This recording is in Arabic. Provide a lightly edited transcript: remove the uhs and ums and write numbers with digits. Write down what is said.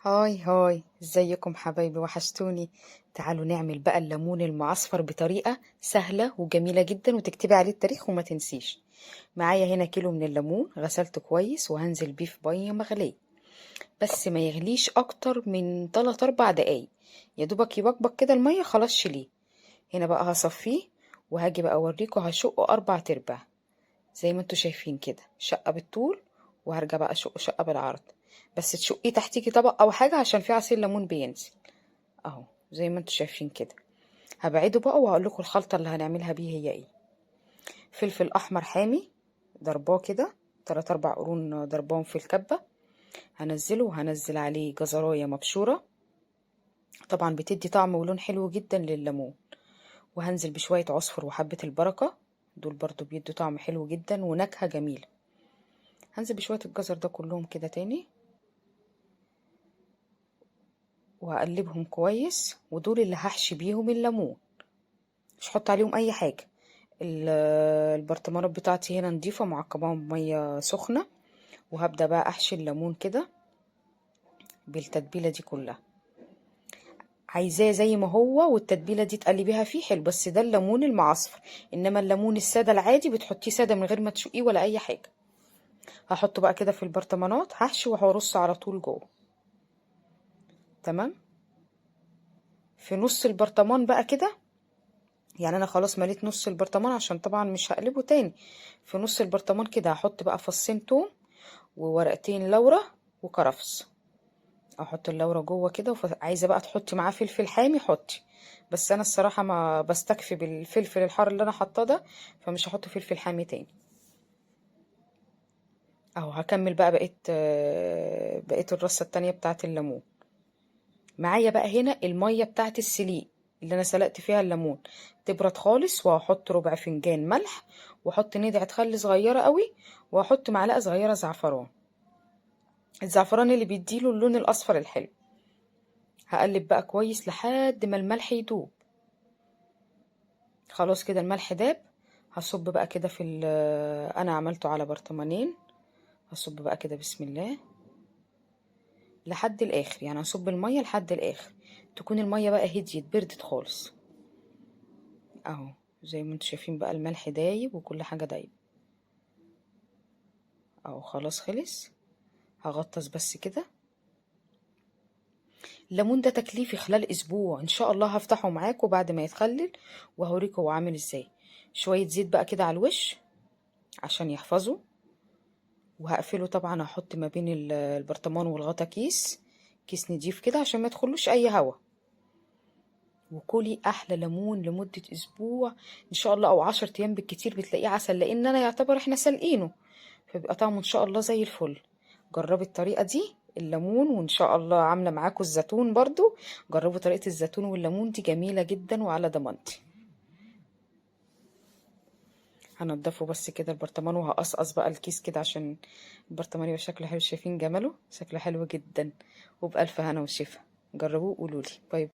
هاي هاي، ازيكم حبايبي؟ وحشتوني. تعالوا نعمل بقى الليمون المعصفر بطريقة سهلة وجميلة جدا، وتكتبي عليه التاريخ وما تنسيش. معايا هنا كيلو من الليمون غسلته كويس، وهنزل بيه في مية مغلية، بس ما يغليش اكتر من 3 4 دقايق. يا دوبك يبقبق كده المية، خلاص شيليه. هنا بقى هصفيه، وهاجي بقى اوريكم هشقه 4 ارباع، زي ما انتوا شايفين كده، شقة بالطول. وهرجع بقى اشقه شقة بالعرض، بس تشقيه تحتيكي طبق او حاجة عشان في عصير ليمون بينزل. اهو زي ما انتوا شايفين كده. هبعده بقى وهقول لكم الخلطة اللي هنعملها بيه هي ايه. فلفل احمر حامي، ضرباه كده 3 4 قرون، ضرباهم في الكبة. هنزله، وهنزل عليه جزراية مبشورة، طبعا بتدي طعم ولون حلو جدا لليمون. وهنزل بشوية عصفر وحبة البركة، دول برضو بيدوا طعم حلو جدا ونكهة جميلة. هنزل بشوية الجزر ده كلهم كده تاني، وهقلبهم كويس. ودول اللي هحشي بيهم الليمون، مش هحط عليهم اي حاجة. ال- البرطمانات بتاعتي هنا نضيفة، معقماهم بمية سخنة. وهبدأ بقى احشي الليمون كده بالتتبيلة دي كلها. عايزاه زي ما هو، والتتبيلة دي تقلبيها فيه حلو، بس ده الليمون المعصفر. انما الليمون السادة العادي بتحطيه سادة من غير ما تشقيه ولا اي حاجة. هحطه بقى كده في البرطمانات، هحشي وهرص على طول جوه. تمام. في نص البرطمان بقى كده، يعني انا خلاص مليت نص البرطمان عشان طبعا مش هقلبه تاني. في نص البرطمان كده هحط بقى فصين توم، وورقتين لورا، وكرفس. احط اللورا جوه كده، عايزه بقى تحطي معاه فلفل حامي حطي، بس انا الصراحه ما بستكفي بالفلفل الحار اللي انا حاطاه ده، فمش هحط فلفل حامي تاني. اهو هكمل بقى بقيت الرصه التانية بتاعه الليمون. معايا بقى هنا الميه بتاعه السليق اللي انا سلقت فيها الليمون، تبرد خالص. وهحط ربع فنجان ملح، واحط ندعه خل صغيره قوي، واحط معلقه صغيره زعفران، الزعفران اللي بيديله اللون الاصفر الحلو. هقلب بقى كويس لحد ما الملح يدوب. خلاص كده الملح داب. هصب بقى كده انا عملته على برطمانين. هصب بقى كده بسم الله لحد الاخر، يعني هصب الميه لحد الاخر، تكون الميه بقى هديت بردت خالص. اهو زي ما انتم شايفين بقى الملح دايب وكل حاجه دايب. اهو خلاص خلص. هغطس بس كده. الليمون ده تكليفي خلال اسبوع ان شاء الله، هفتحه معاكم بعد ما يتخلل وهوريكم هو عامل ازاي. شويه زيت بقى كده على الوش عشان يحفظه. وهقفله طبعا، هحط ما بين البرطمان والغطا كيس نضيف كده عشان ما يدخلوش اي هوا. وكلي احلى ليمون لمدة اسبوع ان شاء الله، او 10 ايام بالكتير بتلاقيه عسل، لان انا يعتبر احنا سلقينه، فبيبقى طعمه ان شاء الله زي الفل. جربي الطريقة دي الليمون، وان شاء الله عاملة معاكم الزيتون برضو. جربوا طريقة الزيتون والليمون دي جميلة جدا وعلى ضمانتي. هنضفه بس كده البرطمان، وهقصقص بقى الكيس كده عشان البرطمان يبقى شكله حلو. شايفين جماله؟ شكله حلو جدا. وبألف هنا وشفا. جربوه وقولولي. باي.